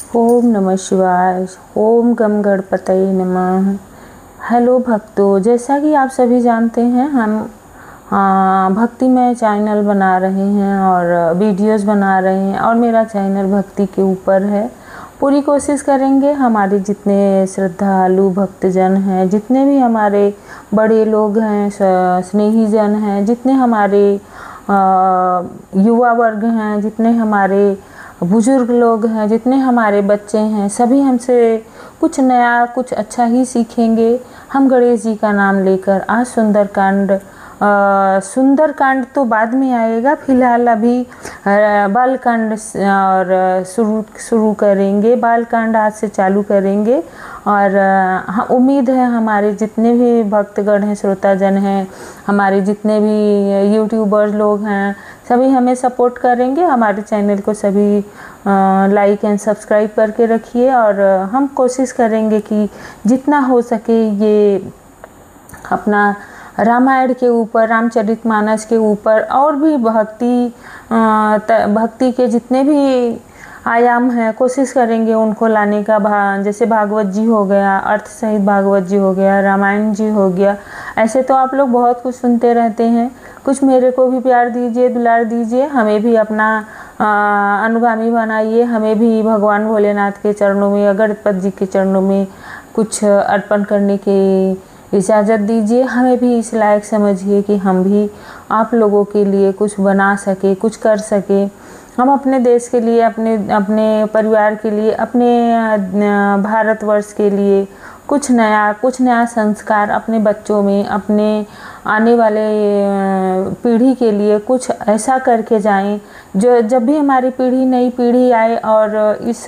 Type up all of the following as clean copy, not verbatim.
ओम नमः शिवाय। ओम गम गणपतये नमः। हेलो भक्तों, जैसा कि आप सभी जानते हैं हम भक्तिमय चैनल बना रहे हैं और वीडियोस बना रहे हैं और मेरा चैनल भक्ति के ऊपर है। पूरी कोशिश करेंगे हमारे जितने श्रद्धालु भक्तजन हैं, जितने भी हमारे बड़े लोग हैं, स्नेही जन हैं, जितने हमारे युवा वर्ग हैं, जितने हमारे बुजुर्ग लोग हैं, जितने हमारे बच्चे हैं, सभी हमसे कुछ नया कुछ अच्छा ही सीखेंगे। हम गणेश जी का नाम लेकर आज सुंदरकांड तो बाद में आएगा, फिलहाल अभी बालकांड और शुरू करेंगे। बालकांड आज से चालू करेंगे और उम्मीद है हमारे जितने भी भक्तगण हैं, श्रोताजन हैं, हमारे जितने भी यूट्यूबर्स लोग हैं, सभी हमें सपोर्ट करेंगे। हमारे चैनल को सभी लाइक एंड सब्सक्राइब करके रखिए और हम कोशिश करेंगे कि जितना हो सके ये अपना रामायण के ऊपर, रामचरितमानस के ऊपर और भी भक्ति के जितने भी आयाम हैं कोशिश करेंगे उनको लाने का। जैसे भागवत जी हो गया, अर्थ सहित भागवत जी हो गया, रामायण जी हो गया। ऐसे तो आप लोग बहुत कुछ सुनते रहते हैं, कुछ मेरे को भी प्यार दीजिए, दुलार दीजिए, हमें भी अपना अनुगामी बनाइए, हमें भी भगवान भोलेनाथ के चरणों में, गणपति जी के चरणों में कुछ अर्पण करने की इजाज़त दीजिए। हमें भी इस लायक समझिए कि हम भी आप लोगों के लिए कुछ बना सके, कुछ कर सके। हम अपने देश के लिए, अपने परिवार के लिए, अपने भारतवर्ष के लिए कुछ नया संस्कार अपने बच्चों में, अपने आने वाले पीढ़ी के लिए कुछ ऐसा करके जाएं जो जब भी हमारी नई पीढ़ी आए और इस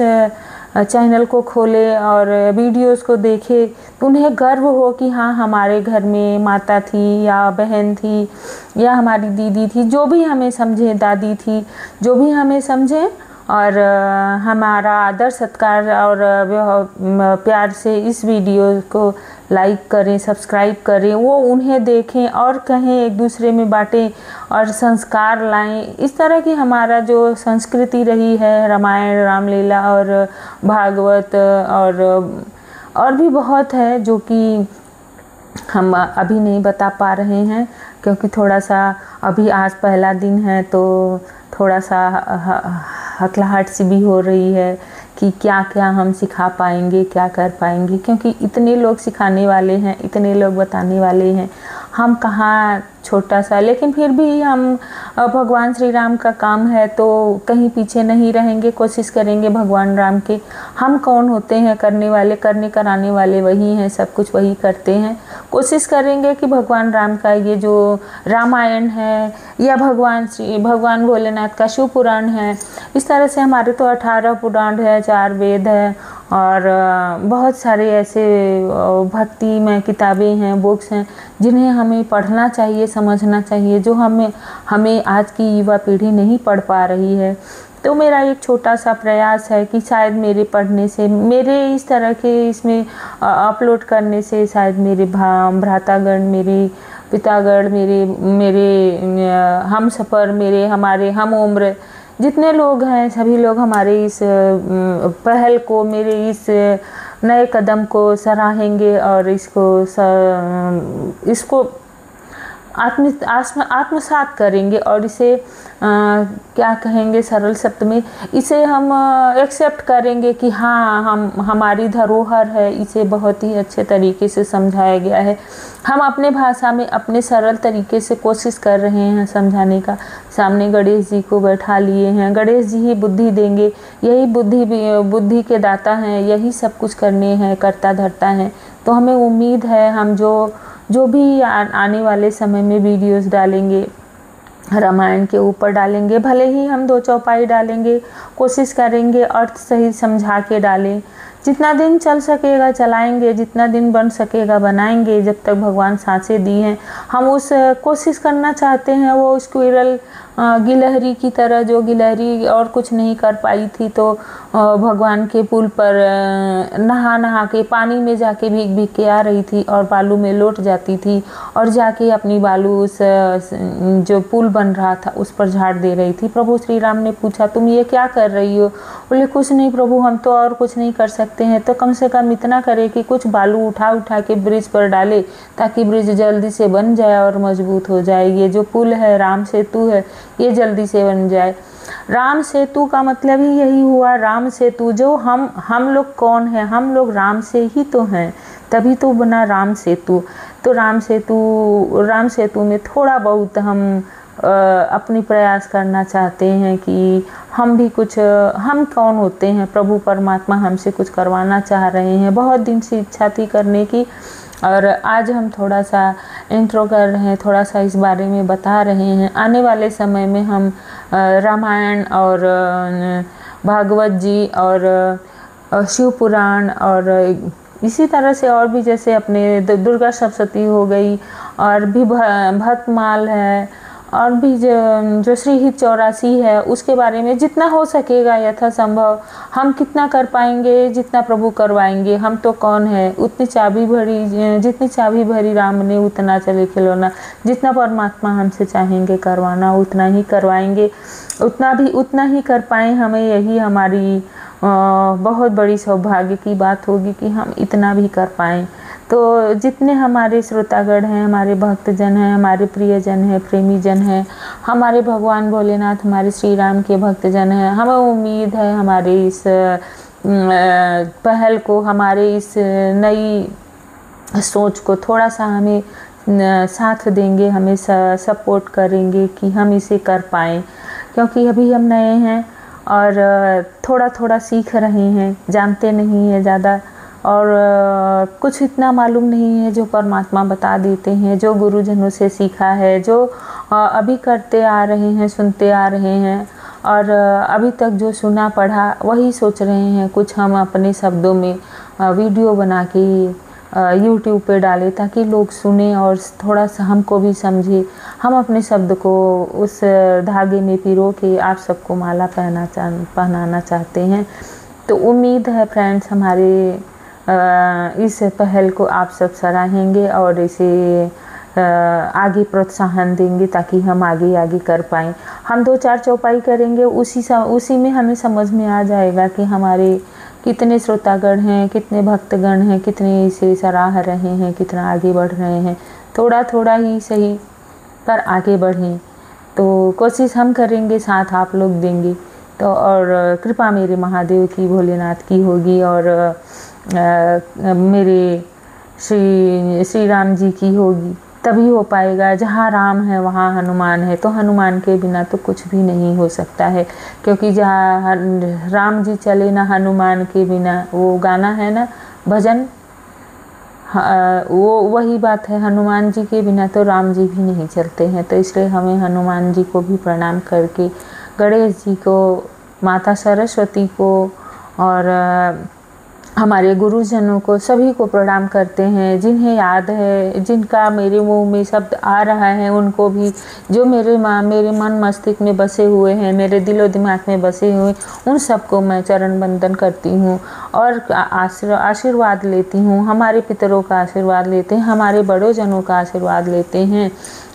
चैनल को खोले और वीडियोस को देखे तो उन्हें गर्व हो कि हाँ, हमारे घर में माता थी या बहन थी या हमारी दीदी थी, जो भी हमें समझे, दादी थी, जो भी हमें समझे, और हमारा आदर सत्कार और प्यार से इस वीडियो को लाइक करें, सब्सक्राइब करें, वो उन्हें देखें और कहें, एक दूसरे में बांटें और संस्कार लाएं। इस तरह की हमारा जो संस्कृति रही है, रामायण, रामलीला और भागवत और भी बहुत है जो कि हम अभी नहीं बता पा रहे हैं, क्योंकि थोड़ा सा अभी आज पहला दिन है तो थोड़ा सा हकलाहट सी भी हो रही है कि क्या क्या हम सिखा पाएंगे, क्या कर पाएंगे, क्योंकि इतने लोग सिखाने वाले हैं, इतने लोग बताने वाले हैं, हम कहाँ छोटा सा। लेकिन फिर भी हम भगवान श्री राम का काम है तो कहीं पीछे नहीं रहेंगे, कोशिश करेंगे भगवान राम के। हम कौन होते हैं करने वाले, करने कराने वाले वही हैं, सब कुछ वही करते हैं। कोशिश करेंगे कि भगवान राम का ये जो रामायण है या भगवान भोलेनाथ का शिव पुराण है, इस तरह से हमारे तो 18 पुराण है, 4 वेद है और बहुत सारे ऐसे भक्तिमय किताबें हैं, बुक्स हैं जिन्हें हमें पढ़ना चाहिए, समझना चाहिए, जो हमें आज की युवा पीढ़ी नहीं पढ़ पा रही है। तो मेरा एक छोटा सा प्रयास है कि शायद मेरे पढ़ने से, मेरे इस तरह के इसमें अपलोड करने से शायद मेरे भ्रातागण, मेरे पितागण, मेरे हमसफ़र, हमारे हम उम्र जितने लोग हैं, सभी लोग हमारे इस पहल को, मेरे इस नए कदम को सराहेंगे और इसको आत्मसात करेंगे और इसे क्या कहेंगे सरल शब्द में, इसे हम एक्सेप्ट करेंगे कि हाँ, हमारी धरोहर है। इसे बहुत ही अच्छे तरीके से समझाया गया है। हम अपने भाषा में अपने सरल तरीके से कोशिश कर रहे हैं समझाने का। सामने गणेश जी को बैठा लिए हैं, गणेश जी ही बुद्धि देंगे, यही बुद्धि के दाता हैं, यही सब कुछ करने हैं, करता धरता है। तो हमें उम्मीद है हम जो भी आने वाले समय में वीडियोस डालेंगे, रामायण के ऊपर डालेंगे, भले ही हम 2 चौपाई डालेंगे, कोशिश करेंगे अर्थ सही समझा के डालें, जितना दिन चल सकेगा चलाएंगे, जितना दिन बन सकेगा बनाएंगे, जब तक भगवान सांसें दी हैं। हम उस कोशिश करना चाहते हैं वो स्क्विरल गिलहरी की तरह, जो गिलहरी और कुछ नहीं कर पाई थी तो भगवान के पुल पर नहा नहा के पानी में जाके भीग भीग के आ रही थी और बालू में लौट जाती थी और जाके अपनी बालू उस जो पुल बन रहा था उस पर झाड़ दे रही थी। प्रभु श्री राम ने पूछा, तुम ये क्या कर रही हो? बोले, कुछ नहीं प्रभु, हम तो और कुछ नहीं कर सकते हैं, तो कम से कम इतना करें कि कुछ बालू उठा उठा के ब्रिज पर डाले ताकि ब्रिज जल्दी से बन जाए और मजबूत हो जाए। ये जो पुल है, राम सेतु है, ये जल्दी से बन जाए। राम सेतु का मतलब ही यही हुआ, राम सेतु। जो हम लोग कौन है? हम लोग राम से ही तो हैं, तभी तो बना राम सेतु। तो राम सेतु में थोड़ा बहुत हम अपनी प्रयास करना चाहते हैं कि हम भी कुछ, हम कौन होते हैं? प्रभु परमात्मा हमसे कुछ करवाना चाह रहे हैं। बहुत दिन से इच्छा थी करने की और आज हम थोड़ा सा इंट्रो कर रहे हैं, थोड़ा सा इस बारे में बता रहे हैं। आने वाले समय में हम रामायण और भागवत जी और शिव पुराण और इसी तरह से और भी, जैसे अपने दुर्गा सप्तशती हो गई और भी भक्तमाल है और भी जो श्रीहित 84 है, उसके बारे में जितना हो सकेगा यथासंभव हम कितना कर पाएंगे, जितना प्रभु करवाएंगे। हम तो कौन है? जितनी चाबी भरी राम ने उतना चले खिलौना। जितना परमात्मा हमसे चाहेंगे करवाना उतना ही करवाएंगे, उतना ही कर पाएँ। हमें यही हमारी बहुत बड़ी सौभाग्य की बात होगी कि हम इतना भी कर पाएँ। तो जितने हमारे श्रोतागण हैं, हमारे भक्तजन हैं, हमारे प्रियजन हैं, प्रेमी जन हैं, हमारे भगवान भोलेनाथ, हमारे श्री राम के भक्तजन हैं, हमें उम्मीद है हमारे इस पहल को, हमारे इस नई सोच को थोड़ा सा हमें साथ देंगे, हमें सपोर्ट करेंगे कि हम इसे कर पाएँ। क्योंकि अभी हम नए हैं और थोड़ा थोड़ा सीख रहे हैं, जानते नहीं हैं ज़्यादा और कुछ इतना मालूम नहीं है जो परमात्मा बता देते हैं, जो गुरुजनों से सीखा है, जो अभी करते आ रहे हैं, सुनते आ रहे हैं और अभी तक जो सुना पढ़ा वही सोच रहे हैं कुछ हम अपने शब्दों में वीडियो बना के यूट्यूब पे डालें ताकि लोग सुने और थोड़ा सा हमको भी समझे। हम अपने शब्द को उस धागे में पिरो के आप सबको माला पहनाना चाहते हैं। तो उम्मीद है फ्रेंड्स हमारे इस पहल को आप सब सराहेंगे और इसे आगे प्रोत्साहन देंगे ताकि हम आगे कर पाएँ। हम 2-4 चौपाई करेंगे, उसी में हमें समझ में आ जाएगा कि हमारे कितने श्रोतागण हैं, कितने भक्तगण हैं, कितने इसे सराह रहे हैं, कितना आगे बढ़ रहे हैं। थोड़ा थोड़ा ही सही पर आगे बढ़ें, तो कोशिश हम करेंगे, साथ आप लोग देंगे तो और कृपा मेरे महादेव की, भोलेनाथ की होगी और मेरे श्री राम जी की होगी, तभी हो पाएगा। जहाँ राम है वहाँ हनुमान है, तो हनुमान के बिना तो कुछ भी नहीं हो सकता है। क्योंकि जहाँ राम जी चले ना हनुमान के बिना, वो गाना है ना भजन, वो वही बात है, हनुमान जी के बिना तो राम जी भी नहीं चलते हैं। तो इसलिए हमें हनुमान जी को भी प्रणाम करके, गणेश जी को, माता सरस्वती को और हमारे गुरुजनों को, सभी को प्रणाम करते हैं। जिन्हें याद है, जिनका मेरे मुंह में शब्द आ रहा है, उनको भी, जो मेरे मन मस्तिष्क में बसे हुए हैं, मेरे दिलो दिमाग में बसे हुए, उन सबको मैं चरण बंदन करती हूँ और आशीर्वाद लेती हूँ। हमारे पितरों का आशीर्वाद लेते हैं, हमारे बड़ों जनों का आशीर्वाद लेते हैं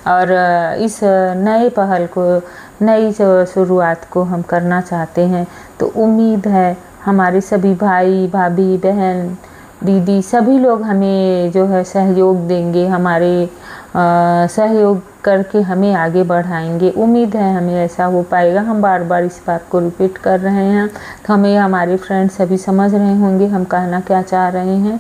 और इस नए पहल को, नई शुरुआत को हम करना चाहते हैं। तो उम्मीद है हमारे सभी भाई, भाभी, बहन, दीदी, सभी लोग हमें जो है सहयोग देंगे, हमारे सहयोग करके हमें आगे बढ़ाएंगे। उम्मीद है हमें ऐसा हो पाएगा। हम बार बार इस बात को रिपीट कर रहे हैं, तो हमें हमारे फ्रेंड्स सभी समझ रहे होंगे हम कहना क्या चाह रहे हैं।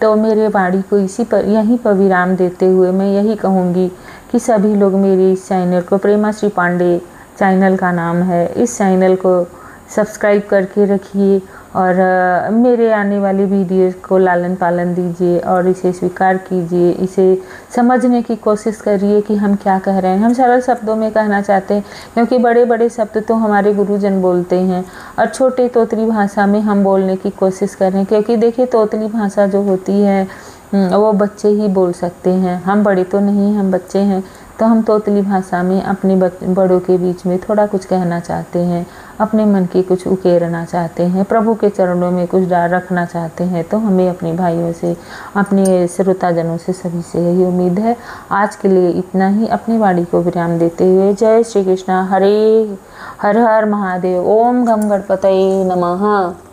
तो मेरे वाणी को यहीं पर विराम देते हुए मैं यही कहूँगी कि सभी लोग मेरे इस चैनल को, प्रेमा श्री पांडे चैनल का नाम है, इस चैनल को सब्सक्राइब करके रखिए और मेरे आने वाली वीडियोस को लालन पालन दीजिए और इसे स्वीकार कीजिए, इसे समझने की कोशिश करिए कि हम क्या कह रहे हैं। हम सरल शब्दों में कहना चाहते हैं, क्योंकि बड़े बड़े शब्द तो हमारे गुरुजन बोलते हैं और छोटे तोतली भाषा में हम बोलने की कोशिश करें, क्योंकि देखिए तोतली भाषा जो होती है वो बच्चे ही बोल सकते हैं, हम बड़े तो नहीं, हम बच्चे हैं। तो हम तोतली भाषा में अपने बड़ों के बीच में थोड़ा कुछ कहना चाहते हैं, अपने मन की कुछ उकेरना चाहते हैं, प्रभु के चरणों में कुछ डाल रखना चाहते हैं। तो हमें अपने भाइयों से, अपने श्रोताजनों से, सभी से यही उम्मीद है। आज के लिए इतना ही। अपनी वाणी को विराम देते हुए जय श्री कृष्णा, हर हर महादेव, ओम गम गणपतये नमः।